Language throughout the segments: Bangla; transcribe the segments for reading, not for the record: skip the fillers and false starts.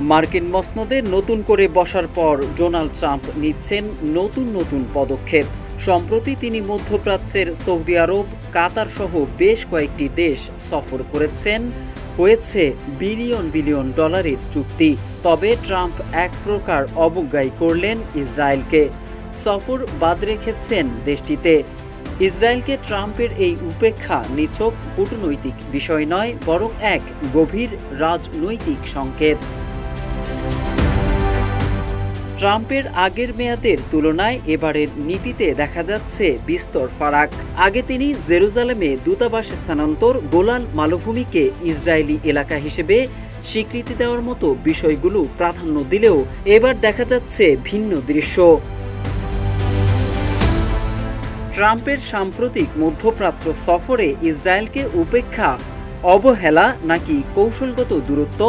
মার্কিন মসনদে নতুন করে বসার পর ডোনাল্ড ট্রাম্প নিচ্ছেন নতুন নতুন পদক্ষেপ। সম্প্রতি তিনি মধ্যপ্রাচ্যের সৌদি আরব, কাতার সহ বেশ কয়েকটি দেশ সফর করেছেন। হয়েছে বিলিয়ন বিলিয়ন ডলারের চুক্তি। তবে ট্রাম্প এক প্রকার অবজ্ঞাই করলেন ইসরায়েলকে। সফর বাদ রেখেছেন দেশটিতে। ইসরায়েলকে ট্রাম্পের এই উপেক্ষা নিছক কূটনৈতিক বিষয় নয়, বরং এক গভীর রাজনৈতিক সংকেত। ট্রাম্পের আগের মেয়াদের তুলনায় এবারের নীতিতে দেখা যাচ্ছে বিস্তর ফারাক। আগে তিনি জেরুজালেমে দূতাবাস স্থানান্তর, গোলান মালভূমিকে ইসরায়েলি এলাকা হিসেবে স্বীকৃতি দেওয়ার মতো বিষয়গুলো প্রাধান্য দিলেও এবার দেখা যাচ্ছে ভিন্ন দৃশ্য। ট্রাম্পের সাম্প্রতিক মধ্যপ্রাচ্য সফরে ইসরায়েলকে উপেক্ষা, অবহেলা নাকি কৌশলগত দূরত্ব,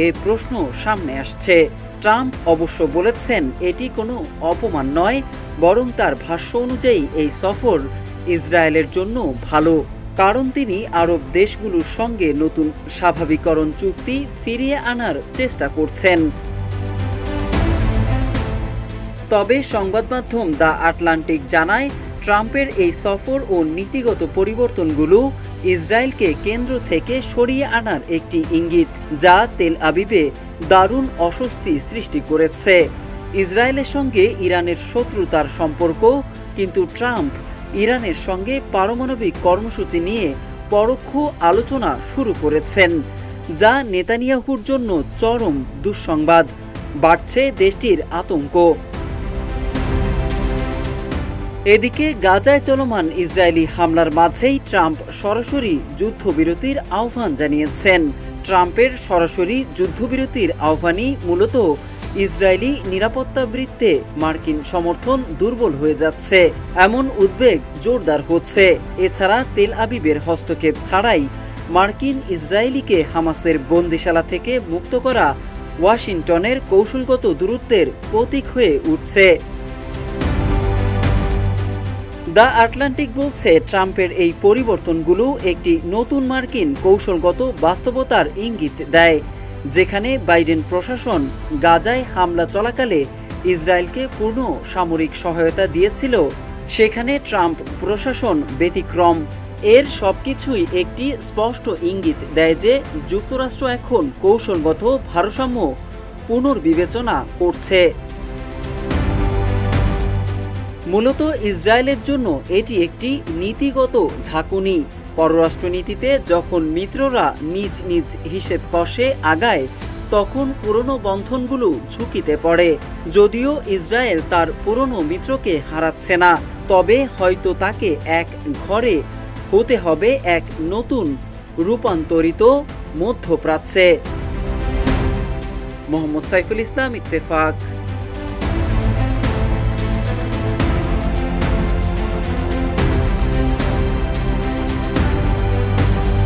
এ প্রশ্ন সামনে আসছে। ট্রাম্প অবশ্য বলেছেন এটি কোনো অপমান নয়, বরং তার ভাষ্য অনুযায়ী এই সফর ইসরায়েলের জন্য ভালো, কারণ তিনি আরব দেশগুলোর সঙ্গে নতুন স্বাভাবিকরণ চুক্তি ফিরিয়ে আনার চেষ্টা করছেন। তবে সংবাদ মাধ্যম দ্য আটলান্টিক জানায়, ট্রাম্পের এই সফর ও নীতিগত পরিবর্তনগুলো ইসরায়েলকে কেন্দ্র থেকে সরিয়ে আনার একটি ইঙ্গিত, যা তেল আবিবে দারুণ অস্বস্তি সৃষ্টি করেছে। ইসরায়েলের সঙ্গে ইরানের শত্রুতার সম্পর্ক, কিন্তু ট্রাম্প ইরানের সঙ্গে পারমাণবিক কর্মসূচি নিয়ে পরোক্ষ আলোচনা শুরু করেছেন, যা নেতানিয়াহুর জন্য চরম দুঃসংবাদ। বাড়ছে দেশটির আতঙ্ক। এদিকে গাজায় চলমান ইসরায়েলি হামলার মাঝেই ট্রাম্প সরাসরি যুদ্ধবিরতির আহ্বান জানিয়েছেন। ট্রাম্পের সরাসরি যুদ্ধবিরতির আহ্বানই মূলত ইসরায়েলি নিরাপত্তা বৃত্তে মার্কিন সমর্থন দুর্বল হয়ে যাচ্ছে এমন উদ্বেগ জোরদার হচ্ছে। এছাড়া তেল আবিবের হস্তক্ষেপ ছাড়াই মার্কিন ইসরায়েলিকে হামাসের বন্দিশালা থেকে মুক্ত করা ওয়াশিংটনের কৌশলগত দূরত্বের প্রতীক হয়ে উঠছে। দ্য আটলান্টিক বলছে, ট্রাম্পের এই পরিবর্তনগুলো একটি নতুন মার্কিন কৌশলগত বাস্তবতার ইঙ্গিত দেয়। যেখানে বাইডেন প্রশাসন গাজায় হামলা চলাকালে ইসরায়েলকে পূর্ণ সামরিক সহায়তা দিয়েছিল, সেখানে ট্রাম্প প্রশাসন ব্যতিক্রম। এর সবকিছুই একটি স্পষ্ট ইঙ্গিত দেয় যে যুক্তরাষ্ট্র এখন কৌশলগত ভারসাম্য পুনর্বিবেচনা করছে। মূলত ইসরায়েলের জন্য এটি একটি নীতিগত ঝাঁকুনি। পররাষ্ট্রনীতিতে যখন মিত্ররা নিজ নিজ হিসেব কষে আগায়, তখন পুরনো বন্ধনগুলো ঝুঁকিতে পড়ে। যদিও ইসরায়েল তার পুরনো মিত্রকে হারাচ্ছে না, তবে হয়তো তাকে এক ঘরে হতে হবে এক নতুন রূপান্তরিত মধ্যপ্রাচ্যে। মোহাম্মদ সাইফুল ইসলাম, ইত্তেফাক।